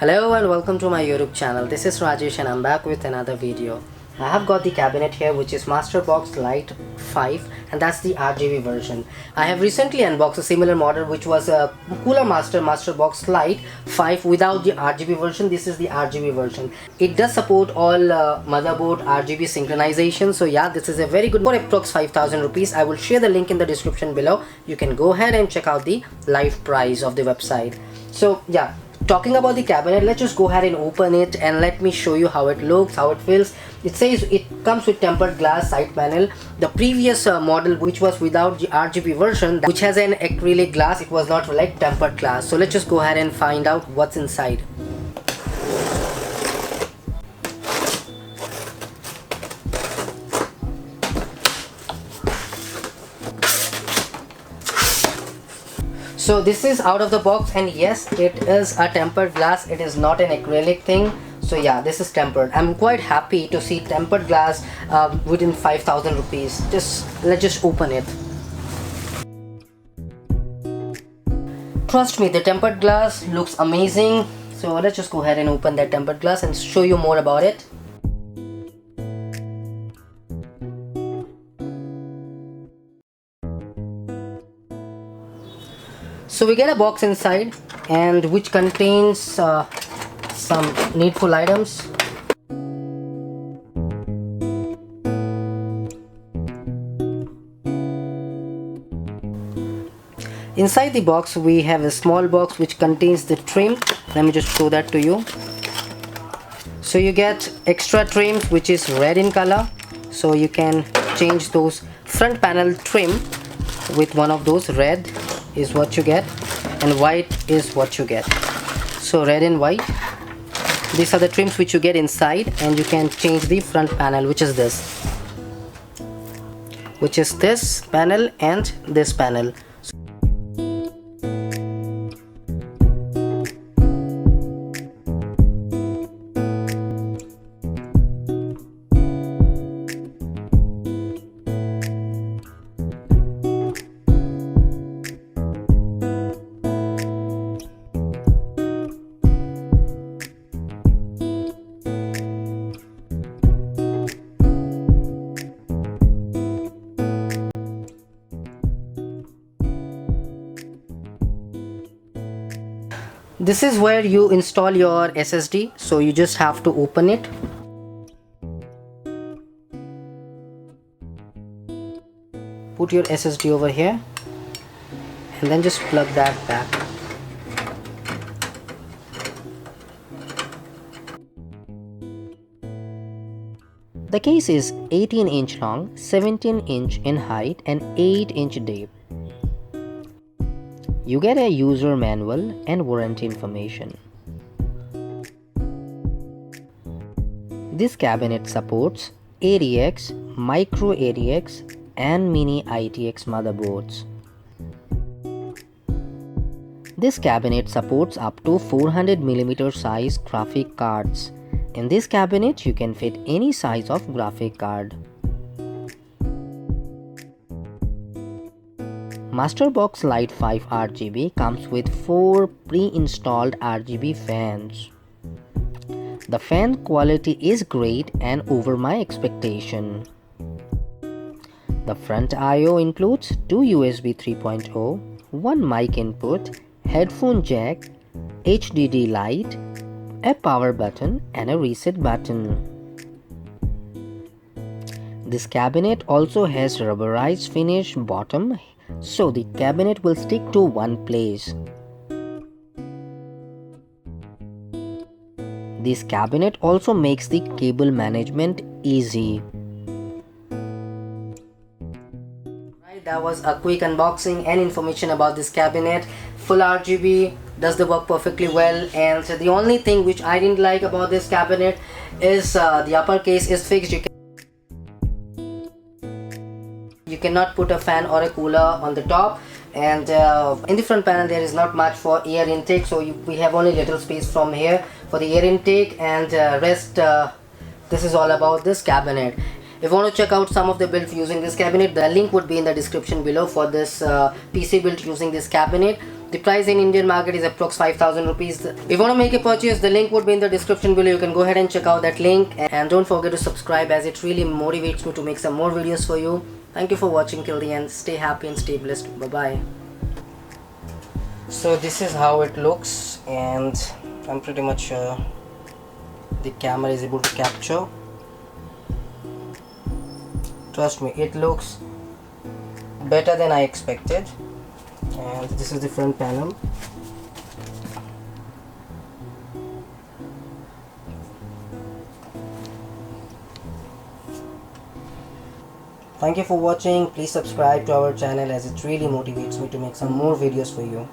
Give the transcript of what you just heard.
Hello and welcome to my YouTube channel. This is Rajesh and I'm back with another video. I have got the cabinet here, which is Masterbox Lite 5, and that's the RGB version. I have recently unboxed a similar model which was a Cooler Masterbox Lite 5 without the RGB version. This is the RGB version. It does support all motherboard RGB synchronization. So yeah, this is a very good for approx 5,000 rupees. I will share the link in the description below. You can go ahead and check out the live price of the website. So yeah, talking about the cabinet, let's just go ahead and open it and let me show you how it looks, how it feels. It says it comes with tempered glass side panel. The previous model, which was without the RGB version, which has an acrylic glass, it was not like tempered glass. So let's just go ahead and find out what's inside. So this is out of the box, and yes, it is a tempered glass. It is not an acrylic thing. So yeah, this is tempered. I'm quite happy to see tempered glass within 5,000 rupees. Let's just open it. Trust me, the tempered glass looks amazing. So let's just go ahead and open that tempered glass and show you more about it. So we get a box inside, and which contains some needful items. Inside the box we have a small box which contains the trim. Let me just show that to you. So you get extra trims which is red in color, so you can change those front panel trim with one of those. Red is what you get and white is what you get. So red and white, these are the trims which you get inside, and you can change the front panel, which is this panel and this panel. This is where you install your SSD, so you just have to open it. Put your SSD over here and then just plug that back. The case is 18-inch long, 17-inch in height and 8-inch deep. You get a user manual and warranty information. This cabinet supports ATX, micro ATX and mini ITX motherboards. This cabinet supports up to 400mm size graphic cards. In this cabinet, you can fit any size of graphic card. Masterbox Lite 5 RGB comes with 4 pre-installed RGB fans. The fan quality is great and over my expectation. The front I/O includes 2 USB 3.0, 1 mic input, headphone jack, HDD light, a power button and a reset button. This cabinet also has rubberized finish bottom, so the cabinet will stick to one place. This cabinet also makes the cable management easy. Right, that was a quick unboxing and information about this cabinet. Full RGB, does the work perfectly well, and the only thing which I didn't like about this cabinet is the upper case is fixed. You cannot put a fan or a cooler on the top, and in the front panel there is not much for air intake, so we have only little space from here for the air intake, and rest this is all about this cabinet. If you want to check out some of the builds using this cabinet, the link would be in the description below for this PC build using this cabinet. The price in Indian market is approx 5,000 rupees. If you want to make a purchase, the link would be in the description below. You can go ahead and check out that link, and don't forget to subscribe, as it really motivates me to make some more videos for you. Thank you for watching till the end. Stay happy and stay blessed. Bye bye. So this is how it looks, and I'm pretty much sure the camera is able to capture. Trust me, it looks better than I expected. And this is the front panel. Thank you for watching. Please subscribe to our channel, as it really motivates me to make some more videos for you.